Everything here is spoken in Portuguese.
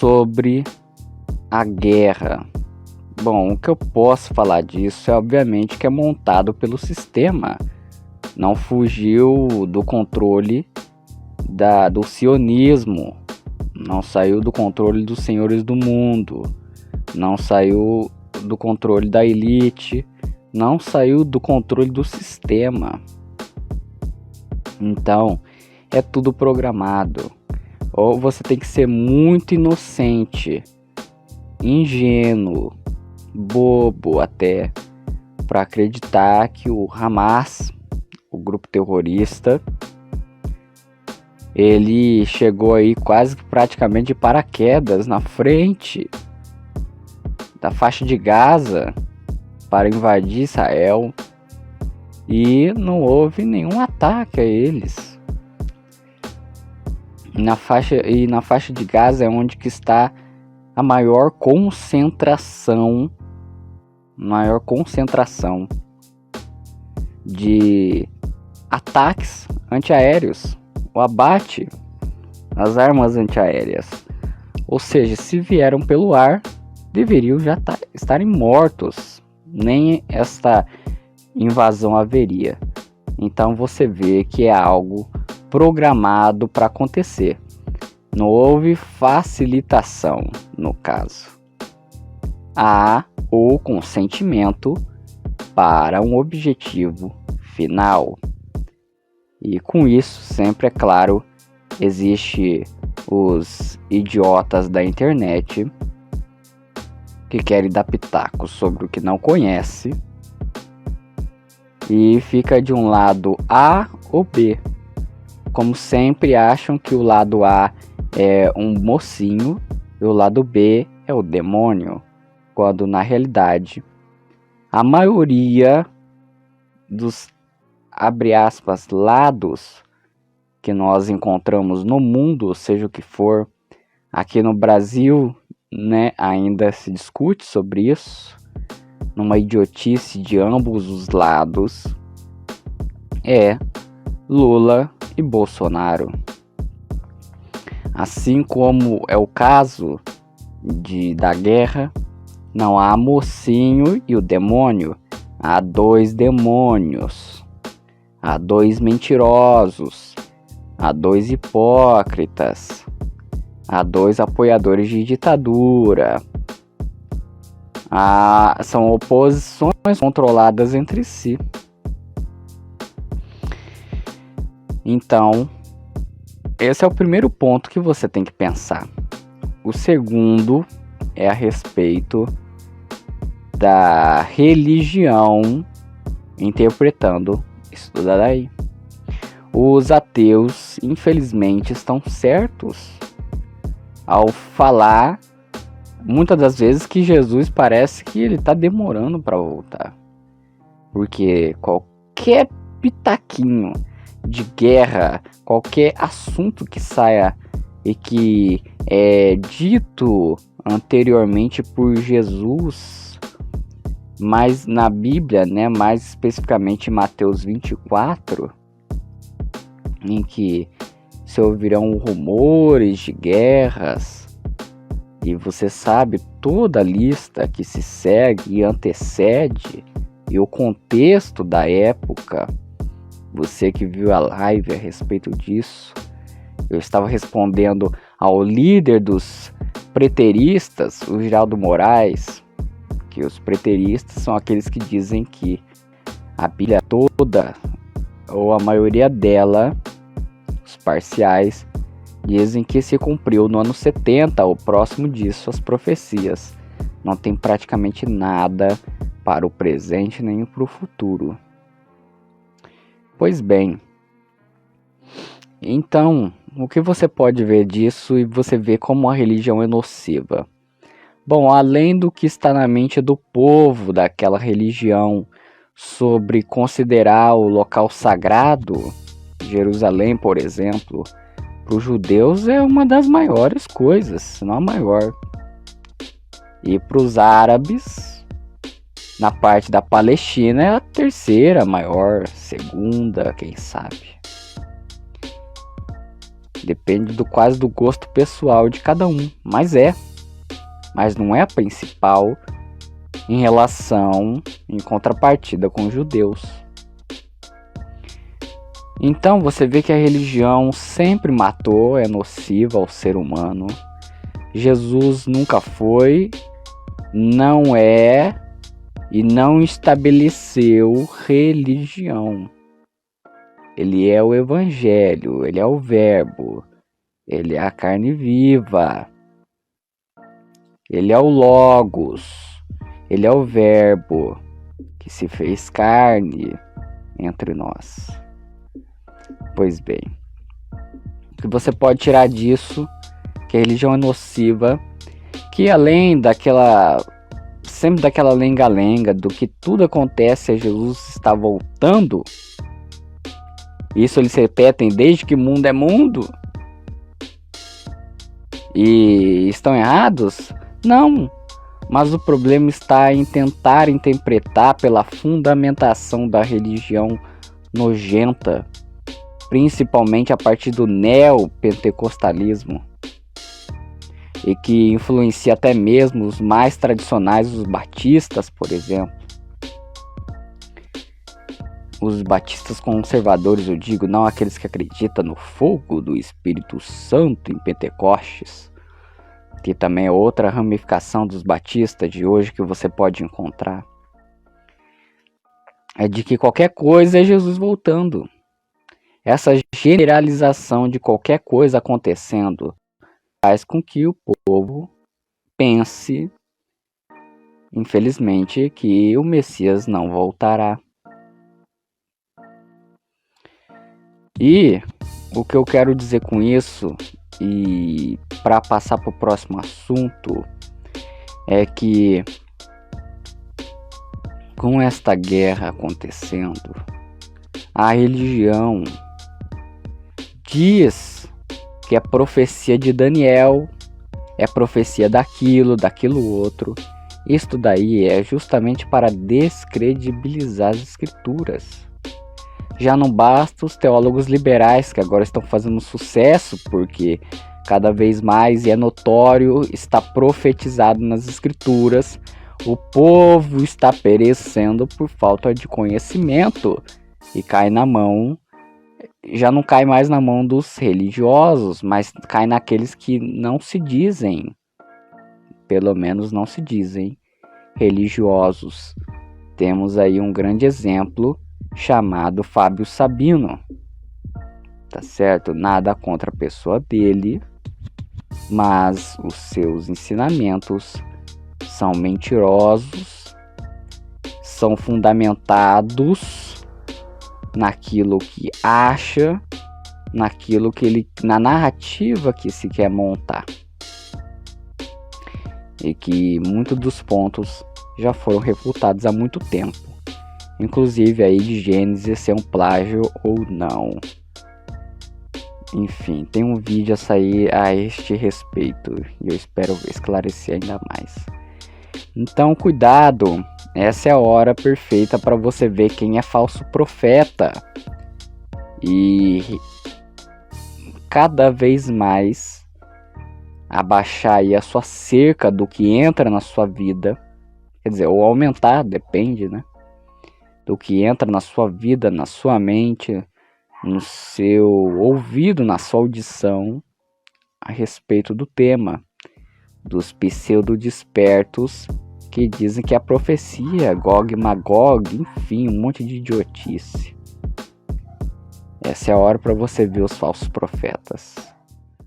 sobre a guerra. Bom, o que eu posso falar disso é obviamente que é montado pelo sistema. Não fugiu do controle do sionismo, não saiu do controle dos senhores do mundo, não saiu do controle da elite, não saiu do controle do sistema. Então, é tudo programado. Ou você tem que ser muito inocente, ingênuo, bobo até, para acreditar que o Hamas, o grupo terrorista, ele chegou aí quase que praticamente de paraquedas na frente da faixa de Gaza para invadir Israel e não houve nenhum ataque a eles. Na faixa de Gaza é onde que está a maior concentração de ataques antiaéreos, o abate, as armas antiaéreas. Ou seja, se vieram pelo ar, deveriam já estarem mortos. Nem esta invasão haveria. Então você vê que é algo programado para acontecer. Não houve facilitação no caso. Há o consentimento para um objetivo final. E com isso, sempre é claro, existe os idiotas da internet que querem dar pitaco sobre o que não conhece e fica de um lado A ou B. Como sempre, acham que o lado A é um mocinho e o lado B é o demônio, quando na realidade a maioria dos, abre aspas, lados que nós encontramos no mundo, seja o que for, aqui no Brasil, né, ainda se discute sobre isso, numa idiotice de ambos os lados, é Lula e Bolsonaro. Assim como é o caso da guerra, não há mocinho e o demônio, há dois demônios, há dois mentirosos, há dois hipócritas, há dois apoiadores de ditadura. São oposições controladas entre si. Então, esse é o primeiro ponto que você tem que pensar. O segundo é a respeito da religião interpretando isso daí. Os ateus, infelizmente, estão certos ao falar muitas das vezes que Jesus parece que ele está demorando para voltar. Porque qualquer pitaquinho de guerra, qualquer assunto que saia e que é dito anteriormente por Jesus, mas na Bíblia, né, mais especificamente em Mateus 24, em que se ouvirão rumores de guerras, e você sabe toda a lista que se segue e antecede, e o contexto da época. Você que viu a live a respeito disso, eu estava respondendo ao líder dos preteristas, o Geraldo Moraes, que os preteristas são aqueles que dizem que a Bíblia toda, ou a maioria dela, os parciais, dizem que se cumpriu no ano 70 ou próximo disso as profecias. Não tem praticamente nada para o presente nem para o futuro. Pois bem, então, o que você pode ver disso e você vê como a religião é nociva? Bom, além do que está na mente do povo daquela religião sobre considerar o local sagrado, Jerusalém, por exemplo, para os judeus é uma das maiores coisas, se não a maior. E para os árabes, na parte da Palestina, é a terceira maior, segunda, quem sabe. Depende quase do gosto pessoal de cada um, mas não é a principal em contrapartida com os judeus. Então você vê que a religião sempre matou, é nociva ao ser humano. Jesus nunca foi, não é e não estabeleceu religião. Ele é o evangelho, ele é o verbo, ele é a carne viva, ele é o logos, ele é o verbo que se fez carne entre nós. Pois bem, o que você pode tirar disso, que a religião é nociva, que além sempre daquela lenga-lenga do que tudo acontece e Jesus está voltando, isso eles repetem desde que mundo é mundo, e estão errados? Não, mas o problema está em tentar interpretar pela fundamentação da religião nojenta, principalmente a partir do neopentecostalismo, e que influencia até mesmo os mais tradicionais, os batistas, por exemplo. Os batistas conservadores, eu digo, não aqueles que acreditam no fogo do Espírito Santo em Pentecostes, que também é outra ramificação dos batistas de hoje que você pode encontrar. É de que qualquer coisa é Jesus voltando. Essa generalização de qualquer coisa acontecendo faz com que o povo pense, infelizmente, que o Messias não voltará. E o que eu quero dizer com isso, e para passar para o próximo assunto, é que com esta guerra acontecendo, a religião diz que é profecia de Daniel, é profecia daquilo outro. Isto daí é justamente para descredibilizar as escrituras. Já não basta os teólogos liberais, que agora estão fazendo sucesso, porque cada vez mais, e é notório, está profetizado nas escrituras, o povo está perecendo por falta de conhecimento, e cai na mão, já não cai mais na mão dos religiosos, mas cai naqueles que não se dizem, pelo menos não se dizem, religiosos. Temos aí um grande exemplo, chamado Fábio Sabino, tá certo? Nada contra a pessoa dele, mas os seus ensinamentos são mentirosos, são fundamentados naquilo que acha, na narrativa que se quer montar, e que muitos dos pontos já foram refutados há muito tempo. Inclusive aí de Gênesis ser um plágio ou não. Enfim, tem um vídeo a sair a este respeito e eu espero esclarecer ainda mais. Então cuidado, essa é a hora perfeita para você ver quem é falso profeta. E cada vez mais abaixar aí a sua cerca do que entra na sua vida. Quer dizer, ou aumentar, depende, né? Do que entra na sua vida, na sua mente, no seu ouvido, na sua audição, a respeito do tema, dos pseudo-despertos que dizem que a profecia, Gog e Magog, enfim, um monte de idiotice. Essa é a hora para você ver os falsos profetas.